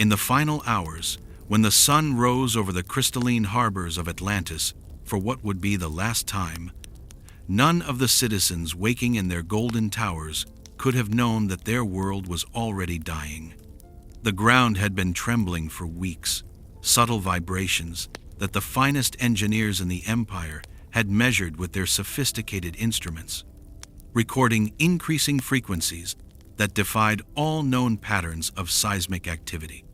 In the final hours, when the sun rose over the crystalline harbors of Atlantis for what would be the last time, none of the citizens waking in their golden towers could have known that their world was already dying. The ground had been trembling for weeks, subtle vibrations that the finest engineers in the empire had measured with their sophisticated instruments, recording increasing frequencies that defied all known patterns of seismic activity.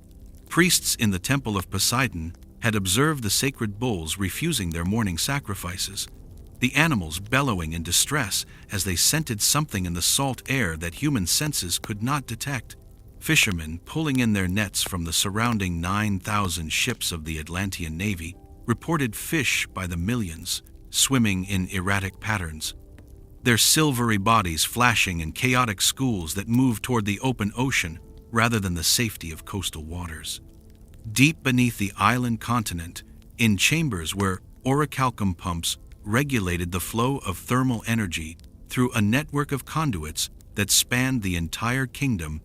Priests in the Temple of Poseidon had observed the sacred bulls refusing their morning sacrifices, the animals bellowing in distress as they scented something in the salt air that human senses could not detect. Fishermen pulling in their nets from the surrounding 9,000 ships of the Atlantean Navy reported fish by the millions, swimming in erratic patterns, their silvery bodies flashing in chaotic schools that moved toward the open ocean rather than the safety of coastal waters. Deep beneath the island continent, in chambers where orichalcum pumps regulated the flow of thermal energy through a network of conduits that spanned the entire kingdom,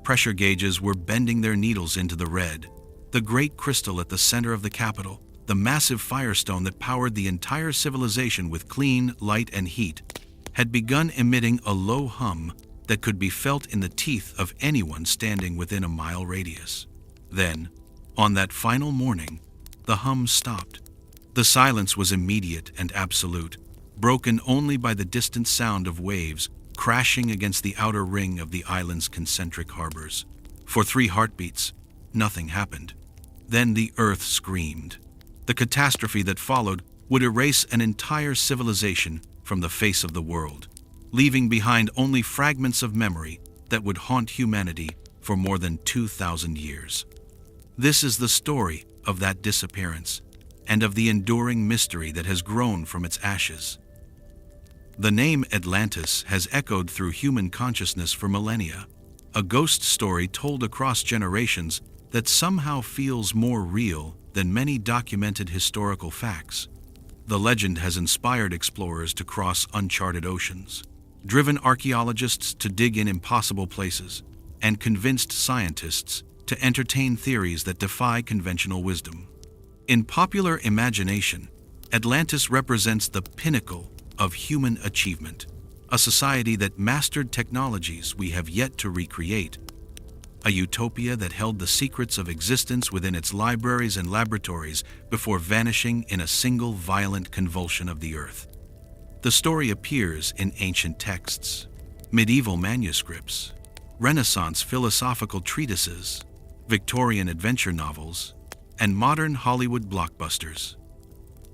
pressure gauges were bending their needles into the red. The great crystal at the center of the capital, the massive firestone that powered the entire civilization with clean light and heat, had begun emitting a low hum that could be felt in the teeth of anyone standing within a mile radius. Then, on that final morning, the hum stopped. The silence was immediate and absolute, broken only by the distant sound of waves crashing against the outer ring of the island's concentric harbors. For 3 heartbeats, nothing happened. Then the earth screamed. The catastrophe that followed would erase an entire civilization from the face of the world, leaving behind only fragments of memory that would haunt humanity for more than 2,000 years. This is the story of that disappearance and of the enduring mystery that has grown from its ashes. The name Atlantis has echoed through human consciousness for millennia, a ghost story told across generations that somehow feels more real than many documented historical facts. The legend has inspired explorers to cross uncharted oceans, driven archaeologists to dig in impossible places, and convinced scientists to entertain theories that defy conventional wisdom. In popular imagination, Atlantis represents the pinnacle of human achievement, a society that mastered technologies we have yet to recreate, a utopia that held the secrets of existence within its libraries and laboratories before vanishing in a single violent convulsion of the earth. The story appears in ancient texts, medieval manuscripts, Renaissance philosophical treatises, Victorian adventure novels, and modern Hollywood blockbusters.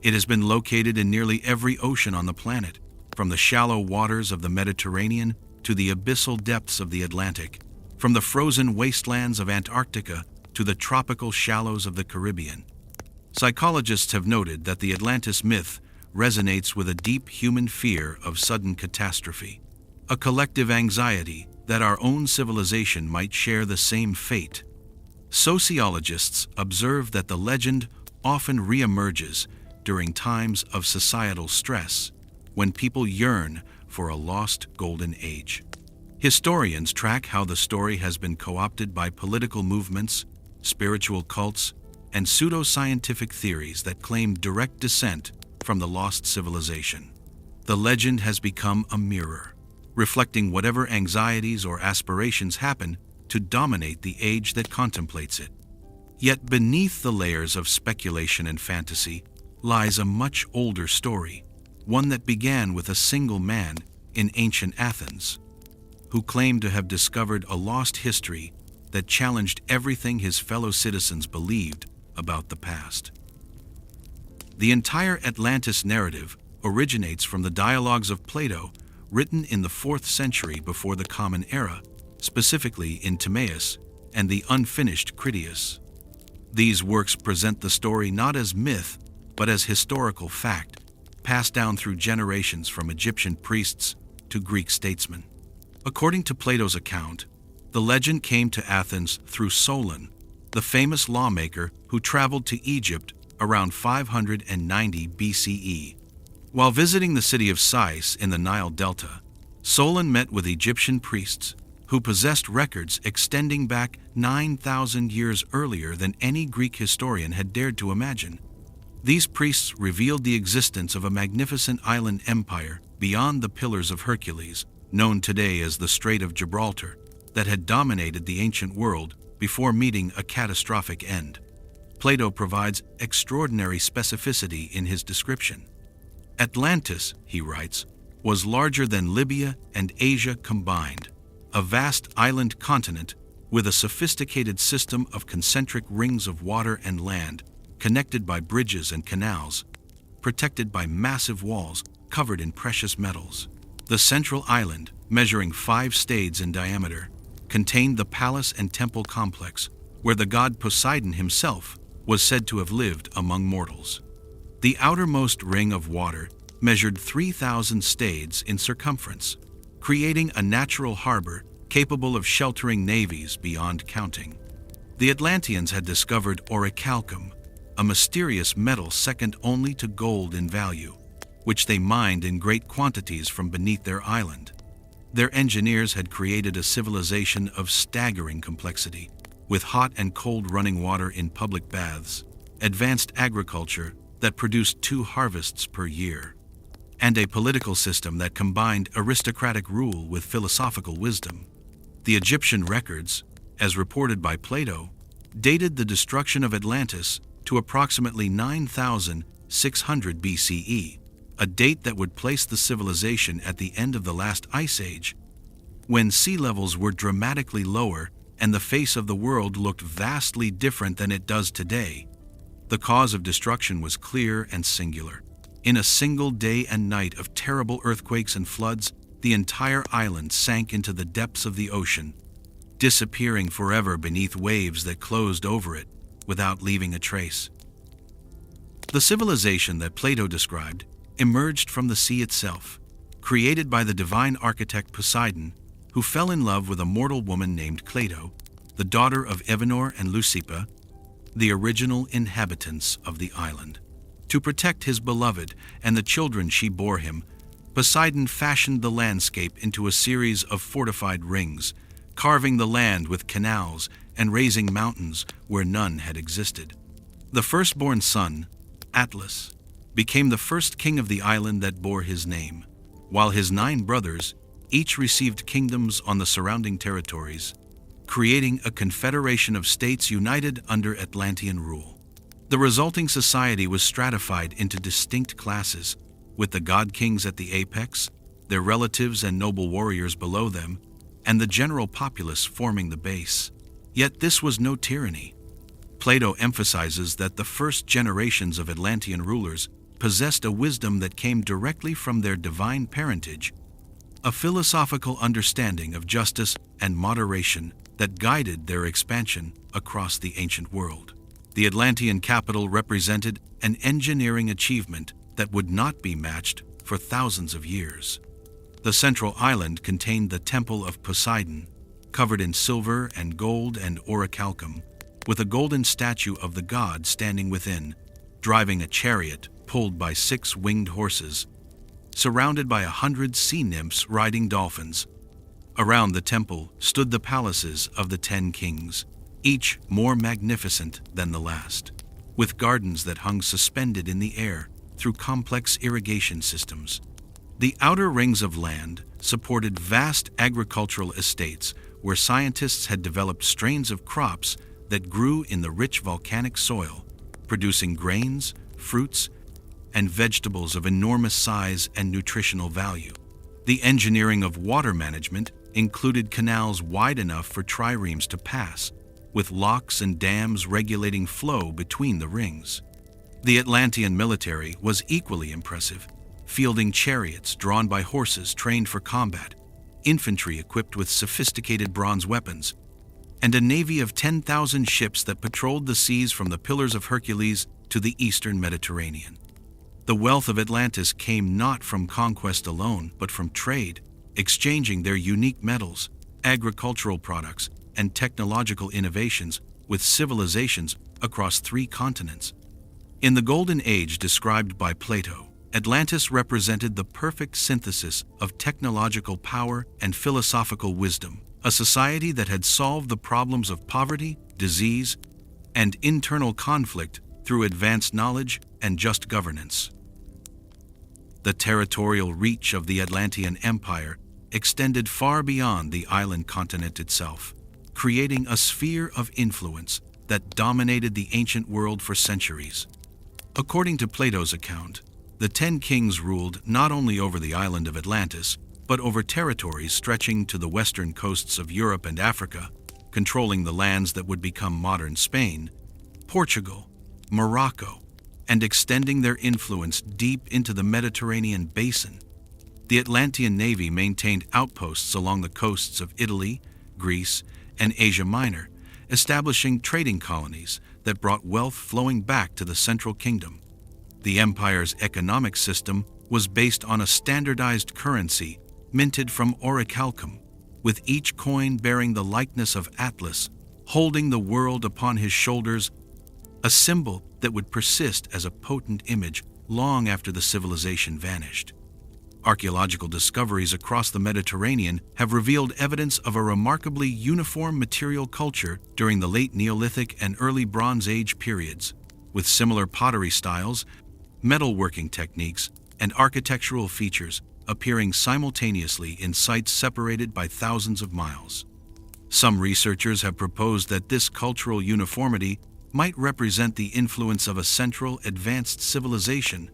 It has been located in nearly every ocean on the planet, from the shallow waters of the Mediterranean to the abyssal depths of the Atlantic, from the frozen wastelands of Antarctica to the tropical shallows of the Caribbean. Psychologists have noted that the Atlantis myth resonates with a deep human fear of sudden catastrophe, a collective anxiety that our own civilization might share the same fate. Sociologists observe that the legend often reemerges during times of societal stress, when people yearn for a lost golden age. Historians track how the story has been co-opted by political movements, spiritual cults, and pseudoscientific theories that claim direct descent from the lost civilization. The legend has become a mirror, reflecting whatever anxieties or aspirations happen to dominate the age that contemplates it. Yet beneath the layers of speculation and fantasy lies a much older story, one that began with a single man in ancient Athens, who claimed to have discovered a lost history that challenged everything his fellow citizens believed about the past. The entire Atlantis narrative originates from the dialogues of Plato, written in the 4th century before the Common Era, specifically in Timaeus and the unfinished Critias. These works present the story not as myth, but as historical fact, passed down through generations from Egyptian priests to Greek statesmen. According to Plato's account, the legend came to Athens through Solon, the famous lawmaker who traveled to Egypt around 590 BCE. While visiting the city of Sais in the Nile Delta, Solon met with Egyptian priests who possessed records extending back 9,000 years earlier than any Greek historian had dared to imagine. These priests revealed the existence of a magnificent island empire beyond the Pillars of Hercules, known today as the Strait of Gibraltar, that had dominated the ancient world before meeting a catastrophic end. Plato provides extraordinary specificity in his description. Atlantis, he writes, was larger than Libya and Asia combined, a vast island continent with a sophisticated system of concentric rings of water and land, connected by bridges and canals, protected by massive walls covered in precious metals. The central island, measuring 5 stades in diameter, contained the palace and temple complex, where the god Poseidon himself was said to have lived among mortals. The outermost ring of water measured 3,000 stades in circumference, creating a natural harbor capable of sheltering navies beyond counting. The Atlanteans had discovered orichalcum, a mysterious metal second only to gold in value, which they mined in great quantities from beneath their island. Their engineers had created a civilization of staggering complexity, with hot and cold running water in public baths, advanced agriculture that produced 2 harvests per year, and a political system that combined aristocratic rule with philosophical wisdom. The Egyptian records, as reported by Plato, dated the destruction of Atlantis to approximately 9,600 BCE, a date that would place the civilization at the end of the last ice age, when sea levels were dramatically lower and the face of the world looked vastly different than it does today. The cause of destruction was clear and singular. In a single day and night of terrible earthquakes and floods, the entire island sank into the depths of the ocean, disappearing forever beneath waves that closed over it without leaving a trace. The civilization that Plato described emerged from the sea itself, created by the divine architect Poseidon, who fell in love with a mortal woman named Cleito, the daughter of Evenor and Leucippe, the original inhabitants of the island. To protect his beloved and the children she bore him, Poseidon fashioned the landscape into a series of fortified rings, carving the land with canals and raising mountains where none had existed. The firstborn son, Atlas, became the first king of the island that bore his name, while his 9 brothers each received kingdoms on the surrounding territories, creating a confederation of states united under Atlantean rule. The resulting society was stratified into distinct classes, with the god-kings at the apex, their relatives and noble warriors below them, and the general populace forming the base. Yet this was no tyranny. Plato emphasizes that the first generations of Atlantean rulers possessed a wisdom that came directly from their divine parentage, a philosophical understanding of justice and moderation that guided their expansion across the ancient world. The Atlantean capital represented an engineering achievement that would not be matched for thousands of years. The central island contained the Temple of Poseidon, covered in silver and gold and orichalcum, with a golden statue of the god standing within, driving a chariot pulled by 6 winged horses, surrounded by 100 sea nymphs riding dolphins. Around the temple stood the palaces of the 10 kings, each more magnificent than the last, with gardens that hung suspended in the air through complex irrigation systems. The outer rings of land supported vast agricultural estates where scientists had developed strains of crops that grew in the rich volcanic soil, producing grains, fruits, and vegetables of enormous size and nutritional value. The engineering of water management included canals wide enough for triremes to pass, with locks and dams regulating flow between the rings. The Atlantean military was equally impressive, fielding chariots drawn by horses trained for combat, infantry equipped with sophisticated bronze weapons, and a navy of 10,000 ships that patrolled the seas from the Pillars of Hercules to the eastern Mediterranean. The wealth of Atlantis came not from conquest alone, but from trade, exchanging their unique metals, agricultural products, and technological innovations with civilizations across 3 continents. In the Golden Age described by Plato, Atlantis represented the perfect synthesis of technological power and philosophical wisdom, a society that had solved the problems of poverty, disease, and internal conflict through advanced knowledge and just governance. The territorial reach of the Atlantean Empire extended far beyond the island continent itself, creating a sphere of influence that dominated the ancient world for centuries. According to Plato's account, the 10 kings ruled not only over the island of Atlantis, but over territories stretching to the western coasts of Europe and Africa, controlling the lands that would become modern Spain, Portugal, Morocco, and extending their influence deep into the Mediterranean basin. The Atlantean navy maintained outposts along the coasts of Italy, Greece, and Asia Minor, establishing trading colonies that brought wealth flowing back to the central kingdom. The empire's economic system was based on a standardized currency minted from orichalcum, with each coin bearing the likeness of Atlas, holding the world upon his shoulders, a symbol that would persist as a potent image long after the civilization vanished. Archaeological discoveries across the Mediterranean have revealed evidence of a remarkably uniform material culture during the late Neolithic and early Bronze Age periods, with similar pottery styles, metalworking techniques, and architectural features appearing simultaneously in sites separated by thousands of miles. Some researchers have proposed that this cultural uniformity might represent the influence of a central, advanced civilization,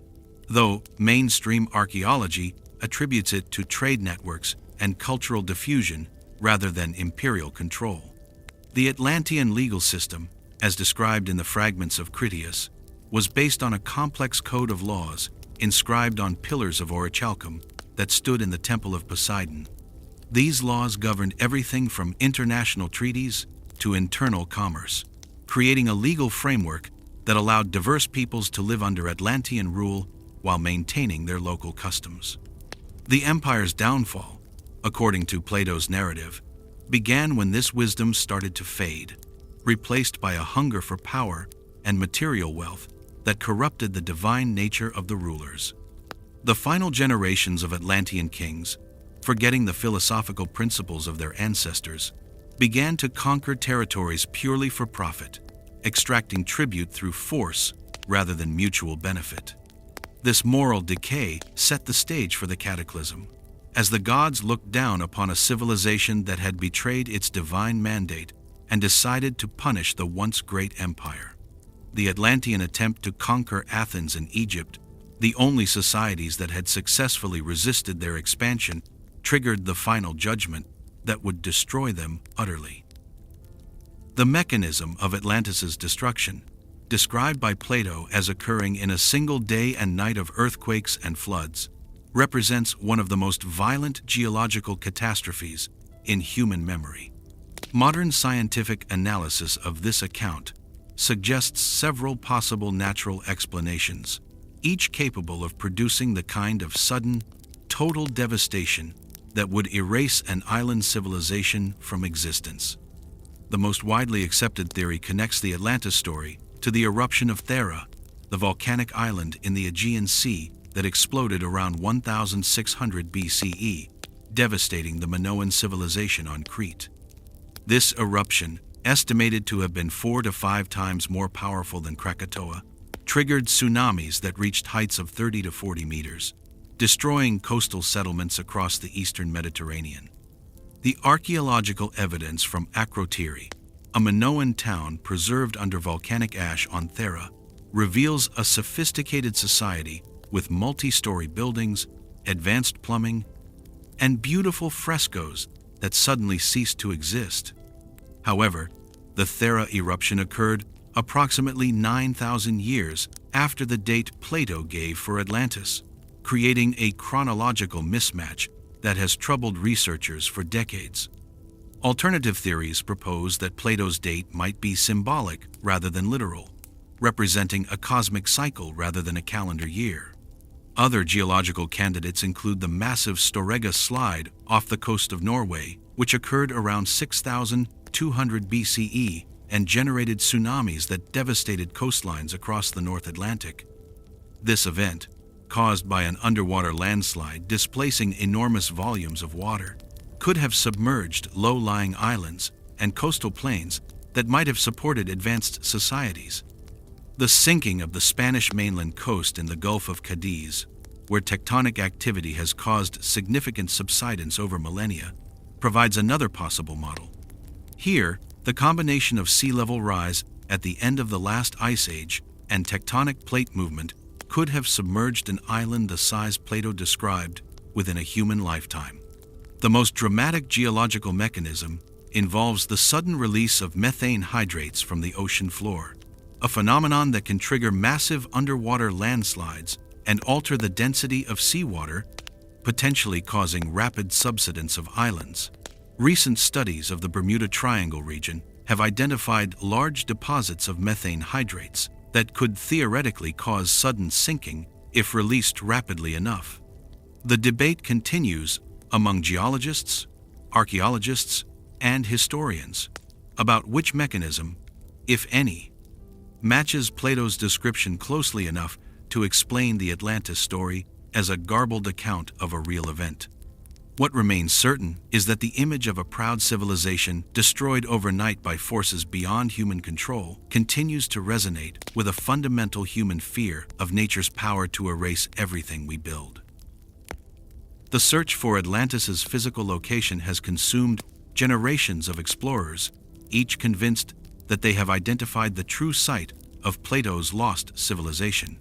though mainstream archaeology attributes it to trade networks and cultural diffusion rather than imperial control. The Atlantean legal system, as described in the fragments of Critias, was based on a complex code of laws inscribed on pillars of orichalcum that stood in the Temple of Poseidon. These laws governed everything from international treaties to internal commerce, creating a legal framework that allowed diverse peoples to live under Atlantean rule while maintaining their local customs. The empire's downfall, according to Plato's narrative, began when this wisdom started to fade, replaced by a hunger for power and material wealth that corrupted the divine nature of the rulers. The final generations of Atlantean kings, forgetting the philosophical principles of their ancestors, began to conquer territories purely for profit, extracting tribute through force rather than mutual benefit. This moral decay set the stage for the cataclysm, as the gods looked down upon a civilization that had betrayed its divine mandate and decided to punish the once great empire. The Atlantean attempt to conquer Athens and Egypt, the only societies that had successfully resisted their expansion, triggered the final judgment that would destroy them utterly. The mechanism of Atlantis' destruction, described by Plato as occurring in a single day and night of earthquakes and floods, represents one of the most violent geological catastrophes in human memory. Modern scientific analysis of this account suggests several possible natural explanations, each capable of producing the kind of sudden, total devastation that would erase an island civilization from existence. The most widely accepted theory connects the Atlantis story to the eruption of Thera, the volcanic island in the Aegean Sea that exploded around 1600 BCE, devastating the Minoan civilization on Crete. This eruption, estimated to have been 4 to 5 times more powerful than Krakatoa, triggered tsunamis that reached heights of 30 to 40 meters, destroying coastal settlements across the eastern Mediterranean. The archaeological evidence from Akrotiri, a Minoan town preserved under volcanic ash on Thera, reveals a sophisticated society with multi-story buildings, advanced plumbing, and beautiful frescoes that suddenly ceased to exist. However, the Thera eruption occurred approximately 9,000 years after the date Plato gave for Atlantis, creating a chronological mismatch that has troubled researchers for decades. Alternative theories propose that Plato's date might be symbolic rather than literal, representing a cosmic cycle rather than a calendar year. Other geological candidates include the massive Storegga slide off the coast of Norway, which occurred around 6,200 BCE and generated tsunamis that devastated coastlines across the North Atlantic. This event, caused by an underwater landslide displacing enormous volumes of water, could have submerged low-lying islands and coastal plains that might have supported advanced societies. The sinking of the Spanish mainland coast in the Gulf of Cadiz, where tectonic activity has caused significant subsidence over millennia, provides another possible model. Here, the combination of sea level rise at the end of the last ice age and tectonic plate movement could have submerged an island the size Plato described within a human lifetime. The most dramatic geological mechanism involves the sudden release of methane hydrates from the ocean floor, a phenomenon that can trigger massive underwater landslides and alter the density of seawater, potentially causing rapid subsidence of islands. Recent studies of the Bermuda Triangle region have identified large deposits of methane hydrates that could theoretically cause sudden sinking if released rapidly enough. The debate continues among geologists, archaeologists, and historians about which mechanism, if any, matches Plato's description closely enough to explain the Atlantis story as a garbled account of a real event. What remains certain is that the image of a proud civilization destroyed overnight by forces beyond human control continues to resonate with a fundamental human fear of nature's power to erase everything we build. The search for Atlantis's physical location has consumed generations of explorers, each convinced that they have identified the true site of Plato's lost civilization.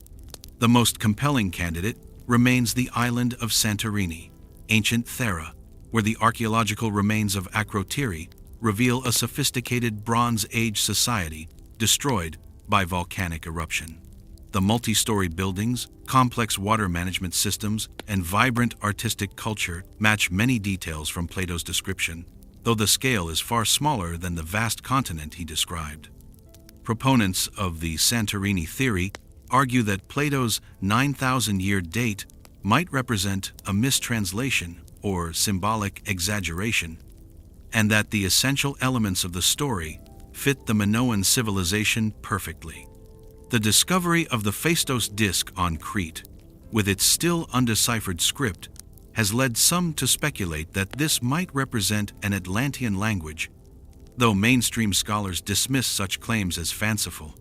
The most compelling candidate remains the island of Santorini, ancient Thera, where the archaeological remains of Akrotiri reveal a sophisticated Bronze Age society destroyed by volcanic eruption. The multi-story buildings, complex water management systems, and vibrant artistic culture match many details from Plato's description, though the scale is far smaller than the vast continent he described. Proponents of the Santorini theory argue that Plato's 9,000-year date might represent a mistranslation or symbolic exaggeration, and that the essential elements of the story fit the Minoan civilization perfectly. The discovery of the Phaistos disk on Crete, with its still undeciphered script, has led some to speculate that this might represent an Atlantean language, though mainstream scholars dismiss such claims as fanciful.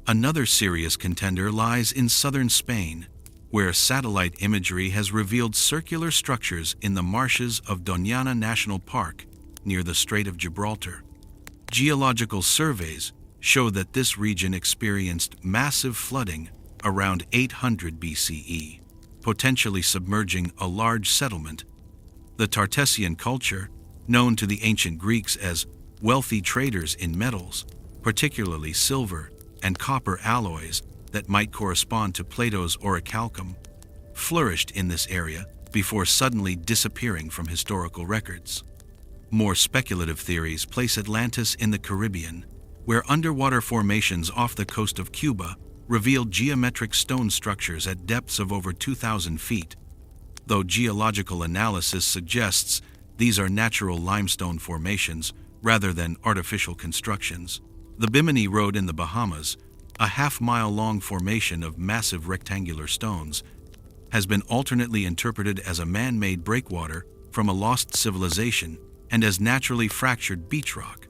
Another serious contender lies in southern Spain, where satellite imagery has revealed circular structures in the marshes of Doñana National Park near the Strait of Gibraltar. Geological surveys show that this region experienced massive flooding around 800 BCE, potentially submerging a large settlement. The Tartessian culture, known to the ancient Greeks as wealthy traders in metals, particularly silver and copper alloys that might correspond to Plato's orichalcum, flourished in this area before suddenly disappearing from historical records. More speculative theories place Atlantis in the Caribbean, where underwater formations off the coast of Cuba reveal geometric stone structures at depths of over 2,000 feet, though geological analysis suggests these are natural limestone formations rather than artificial constructions. The Bimini Road in the Bahamas, a half-mile-long formation of massive rectangular stones, has been alternately interpreted as a man-made breakwater from a lost civilization and as naturally fractured beach rock.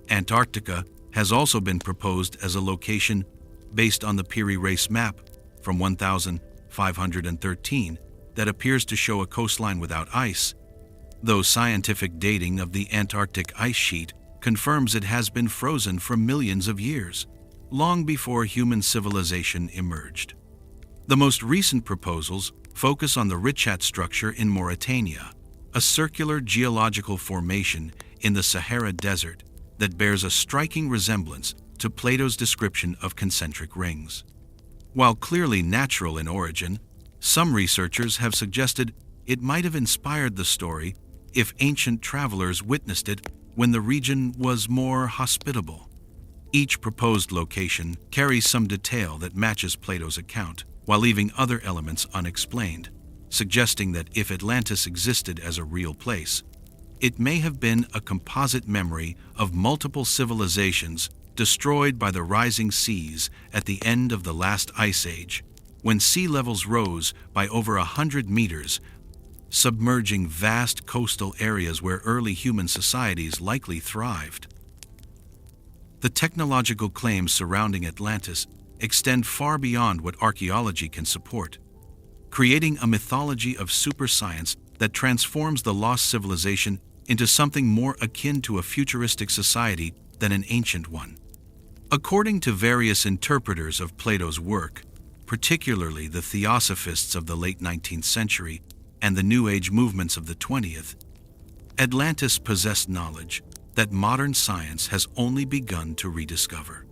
Antarctica has also been proposed as a location based on the Piri Reis map from 1513 that appears to show a coastline without ice, though scientific dating of the Antarctic ice sheet confirms it has been frozen for millions of years, long before human civilization emerged. The most recent proposals focus on the Richat structure in Mauritania, a circular geological formation in the Sahara Desert that bears a striking resemblance to Plato's description of concentric rings. While clearly natural in origin, some researchers have suggested it might have inspired the story if ancient travelers witnessed it when the region was more hospitable. Each proposed location carries some detail that matches Plato's account, while leaving other elements unexplained, suggesting that if Atlantis existed as a real place, it may have been a composite memory of multiple civilizations destroyed by the rising seas at the end of the last ice age, when sea levels rose by over 100 meters. submerging vast coastal areas where early human societies likely thrived. The technological claims surrounding Atlantis extend far beyond what archaeology can support, creating a mythology of superscience that transforms the lost civilization into something more akin to a futuristic society than an ancient one. According to various interpreters of Plato's work, particularly the theosophists of the late 19th century and the New Age movements of the 20th, Atlantis possessed knowledge that modern science has only begun to rediscover.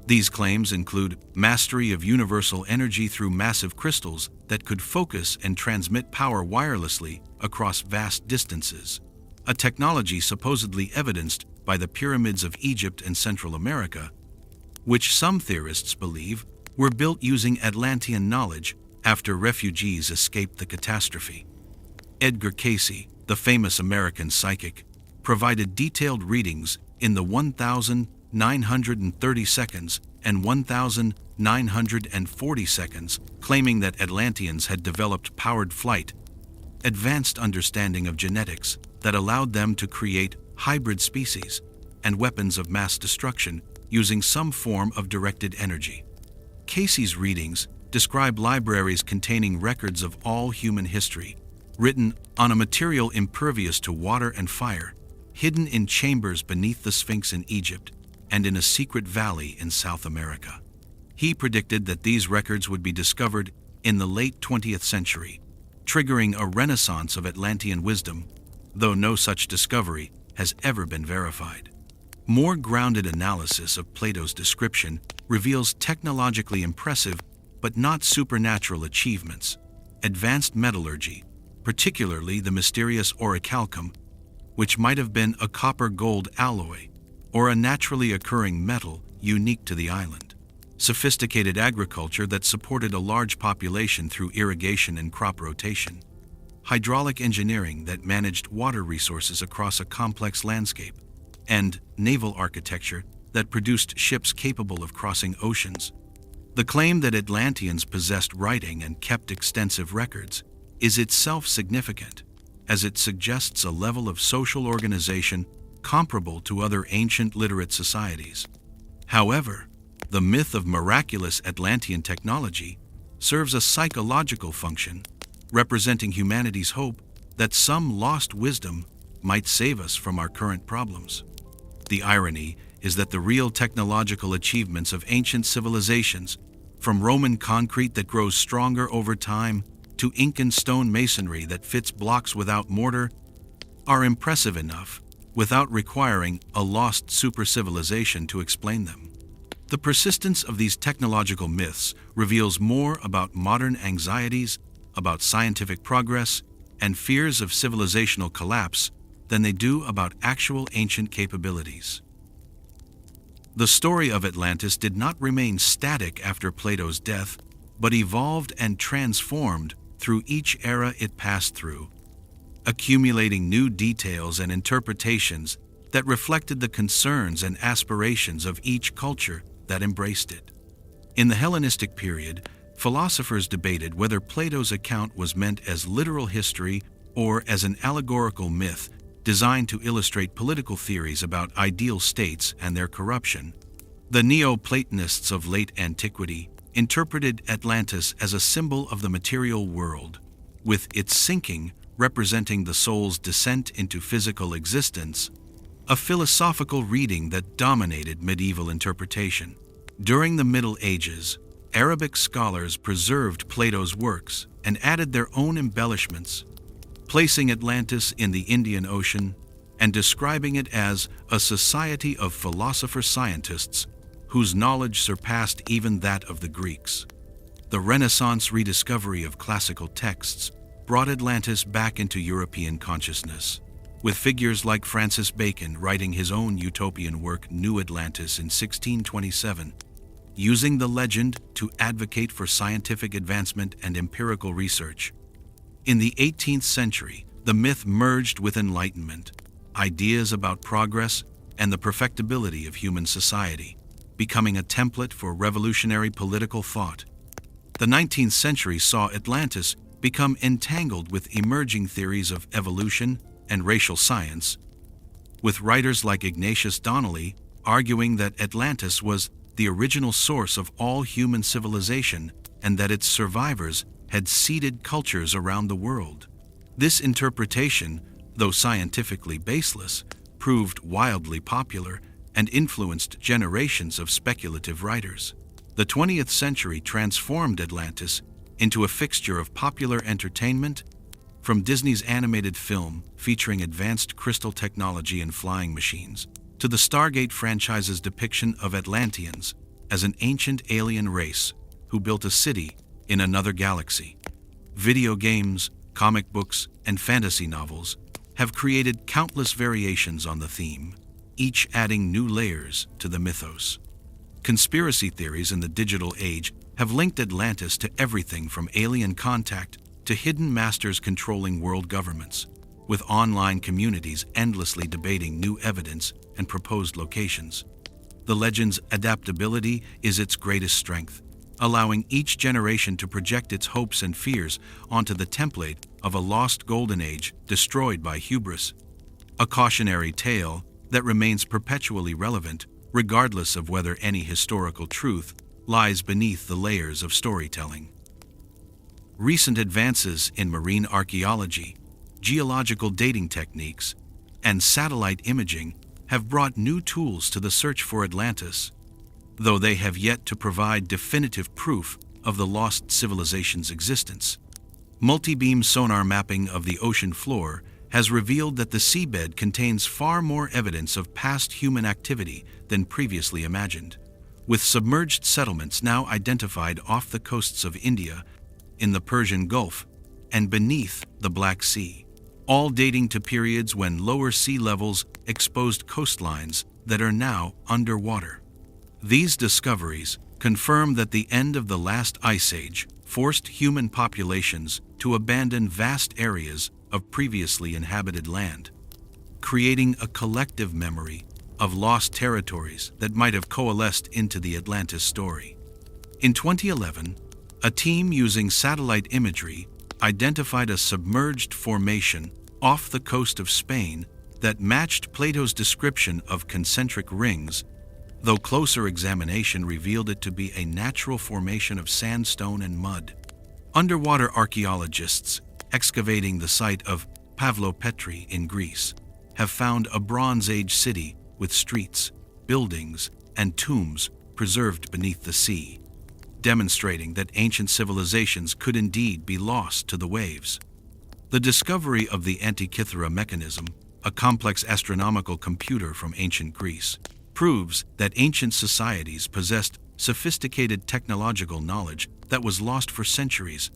These claims include mastery of universal energy through massive crystals that could focus and transmit power wirelessly across vast distances, a technology supposedly evidenced by the pyramids of Egypt and Central America, which some theorists believe were built using Atlantean knowledge after refugees escaped the catastrophe. Edgar Cayce, the famous American psychic, provided detailed readings in the 1,930 seconds and 1,940 seconds, claiming that Atlanteans had developed powered flight, advanced understanding of genetics that allowed them to create hybrid species and weapons of mass destruction using some form of directed energy. Cayce's readings describe libraries containing records of all human history, written on a material impervious to water and fire, hidden in chambers beneath the Sphinx in Egypt and in a secret valley in South America. He predicted that these records would be discovered in the late 20th century, triggering a renaissance of Atlantean wisdom, though no such discovery has ever been verified. More grounded analysis of Plato's description reveals technologically impressive but not supernatural achievements, advanced metallurgy, particularly the mysterious orichalcum, which might have been a copper-gold alloy or a naturally occurring metal unique to the island, sophisticated agriculture that supported a large population through irrigation and crop rotation, hydraulic engineering that managed water resources across a complex landscape, and naval architecture that produced ships capable of crossing oceans. The claim that Atlanteans possessed writing and kept extensive records is itself significant, as it suggests a level of social organization comparable to other ancient literate societies. However, the myth of miraculous Atlantean technology serves a psychological function, representing humanity's hope that some lost wisdom might save us from our current problems. The irony is that the real technological achievements of ancient civilizations, from Roman concrete that grows stronger over time to Incan stone masonry that fits blocks without mortar, are impressive enough without requiring a lost super-civilization to explain them. The persistence of these technological myths reveals more about modern anxieties, about scientific progress, and fears of civilizational collapse than they do about actual ancient capabilities. The story of Atlantis did not remain static after Plato's death, but evolved and transformed through each era it passed through, accumulating new details and interpretations that reflected the concerns and aspirations of each culture that embraced it. In the Hellenistic period, philosophers debated whether Plato's account was meant as literal history or as an allegorical myth designed to illustrate political theories about ideal states and their corruption. The Neoplatonists of late antiquity interpreted Atlantis as a symbol of the material world, with its sinking representing the soul's descent into physical existence, a philosophical reading that dominated medieval interpretation. During the Middle Ages, Arabic scholars preserved Plato's works and added their own embellishments, placing Atlantis in the Indian Ocean and describing it as a society of philosopher-scientists whose knowledge surpassed even that of the Greeks. The Renaissance rediscovery of classical texts brought Atlantis back into European consciousness, with figures like Francis Bacon writing his own utopian work New Atlantis in 1627, using the legend to advocate for scientific advancement and empirical research. In the 18th century, the myth merged with Enlightenment, ideas about progress and the perfectibility of human society, becoming a template for revolutionary political thought. The 19th century saw Atlantis become entangled with emerging theories of evolution and racial science, with writers like Ignatius Donnelly arguing that Atlantis was the original source of all human civilization and that its survivors had seeded cultures around the world. This interpretation, though scientifically baseless, proved wildly popular and influenced generations of speculative writers. The 20th century transformed Atlantis into a fixture of popular entertainment, from Disney's animated film featuring advanced crystal technology and flying machines, to the Stargate franchise's depiction of Atlanteans as an ancient alien race who built a city in another galaxy. Video games, comic books, and fantasy novels have created countless variations on the theme, each adding new layers to the mythos. Conspiracy theories in the digital age have linked Atlantis to everything from alien contact to hidden masters controlling world governments, with online communities endlessly debating new evidence and proposed locations. The legend's adaptability is its greatest strength, allowing each generation to project its hopes and fears onto the template of a lost golden age destroyed by hubris. A cautionary tale that remains perpetually relevant, regardless of whether any historical truth lies beneath the layers of storytelling. Recent advances in marine archaeology, geological dating techniques, and satellite imaging have brought new tools to the search for Atlantis, though they have yet to provide definitive proof of the lost civilization's existence. Multi-beam sonar mapping of the ocean floor has revealed that the seabed contains far more evidence of past human activity than previously imagined, with submerged settlements now identified off the coasts of India, in the Persian Gulf, and beneath the Black Sea, all dating to periods when lower sea levels exposed coastlines that are now underwater. These discoveries confirm that the end of the last ice age forced human populations to abandon vast areas of previously inhabited land, creating a collective memory of lost territories that might have coalesced into the Atlantis story. In 2011, a team using satellite imagery identified a submerged formation off the coast of Spain that matched Plato's description of concentric rings, though closer examination revealed it to be a natural formation of sandstone and mud. Underwater archaeologists excavating the site of Pavlopetri in Greece have found a Bronze Age city with streets, buildings, and tombs preserved beneath the sea, demonstrating that ancient civilizations could indeed be lost to the waves. The discovery of the Antikythera mechanism, a complex astronomical computer from ancient Greece, proves that ancient societies possessed sophisticated technological knowledge that was lost for centuries,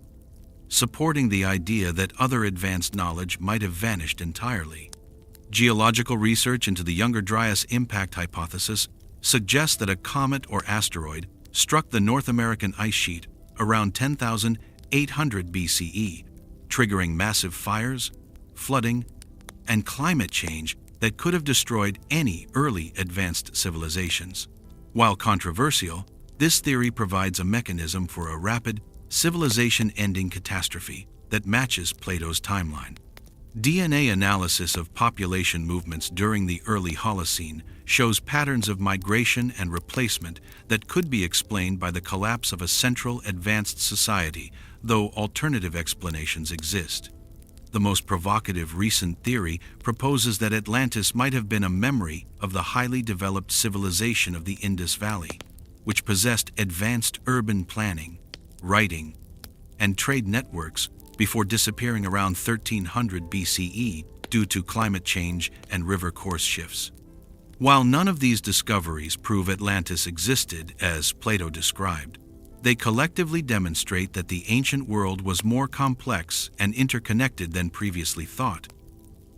supporting the idea that other advanced knowledge might have vanished entirely. Geological research into the Younger Dryas impact hypothesis suggests that a comet or asteroid struck the North American ice sheet around 10,800 BCE, triggering massive fires, flooding, and climate change that could have destroyed any early advanced civilizations. While controversial, this theory provides a mechanism for a rapid, civilization-ending catastrophe that matches Plato's timeline. DNA analysis of population movements during the early Holocene shows patterns of migration and replacement that could be explained by the collapse of a central advanced society, though alternative explanations exist. The most provocative recent theory proposes that Atlantis might have been a memory of the highly developed civilization of the Indus Valley, which possessed advanced urban planning, writing, and trade networks before disappearing around 1300 BCE due to climate change and river course shifts. While none of these discoveries prove Atlantis existed as Plato described, they collectively demonstrate that the ancient world was more complex and interconnected than previously thought,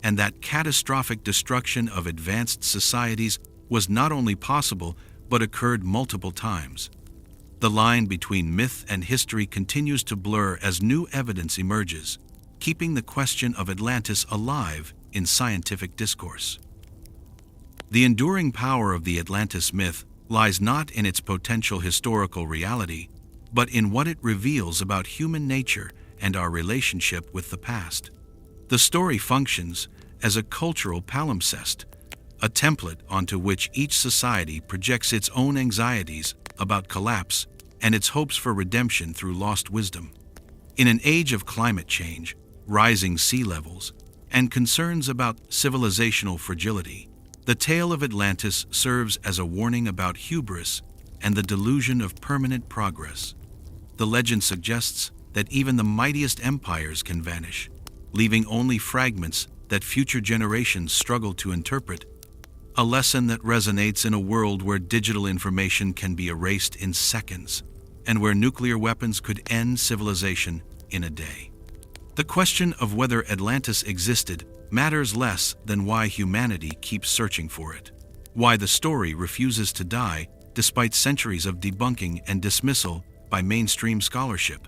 and that catastrophic destruction of advanced societies was not only possible but occurred multiple times. The line between myth and history continues to blur as new evidence emerges, keeping the question of Atlantis alive in scientific discourse. The enduring power of the Atlantis myth lies not in its potential historical reality, but in what it reveals about human nature and our relationship with the past. The story functions as a cultural palimpsest, a template onto which each society projects its own anxieties about collapse and its hopes for redemption through lost wisdom. In an age of climate change, rising sea levels, and concerns about civilizational fragility, the tale of Atlantis serves as a warning about hubris and the delusion of permanent progress. The legend suggests that even the mightiest empires can vanish, leaving only fragments that future generations struggle to interpret, a lesson that resonates in a world where digital information can be erased in seconds, and where nuclear weapons could end civilization in a day. The question of whether Atlantis existed matters less than why humanity keeps searching for it, why the story refuses to die despite centuries of debunking and dismissal by mainstream scholarship.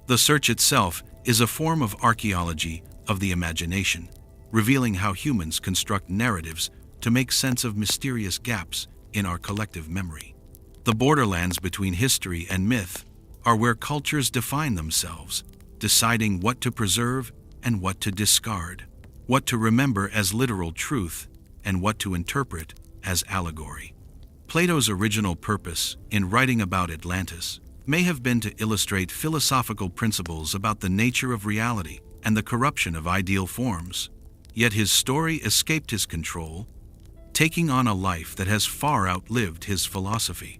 The search itself is a form of archaeology of the imagination, revealing how humans construct narratives to make sense of mysterious gaps in our collective memory. The borderlands between history and myth are where cultures define themselves, deciding what to preserve and what to discard, what to remember as literal truth and what to interpret as allegory. Plato's original purpose in writing about Atlantis may have been to illustrate philosophical principles about the nature of reality and the corruption of ideal forms. Yet his story escaped his control, taking on a life that has far outlived his philosophy.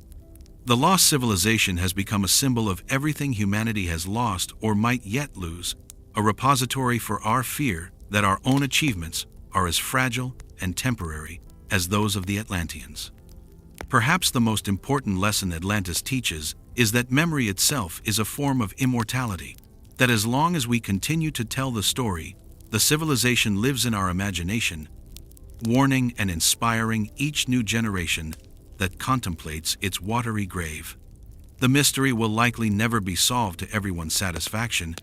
The lost civilization has become a symbol of everything humanity has lost or might yet lose, a repository for our fear that our own achievements are as fragile and temporary as those of the Atlanteans. Perhaps the most important lesson Atlantis teaches is that memory itself is a form of immortality, that as long as we continue to tell the story, the civilization lives in our imagination, warning and inspiring each new generation that contemplates its watery grave. The mystery will likely never be solved to everyone's satisfaction,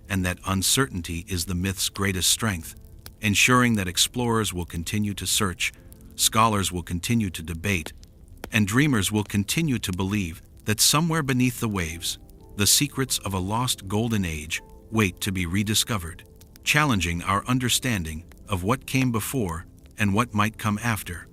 and that uncertainty is the myth's greatest strength, ensuring that explorers will continue to search, scholars will continue to debate, and dreamers will continue to believe that somewhere beneath the waves, the secrets of a lost golden age wait to be rediscovered, challenging our understanding of what came before and what might come after.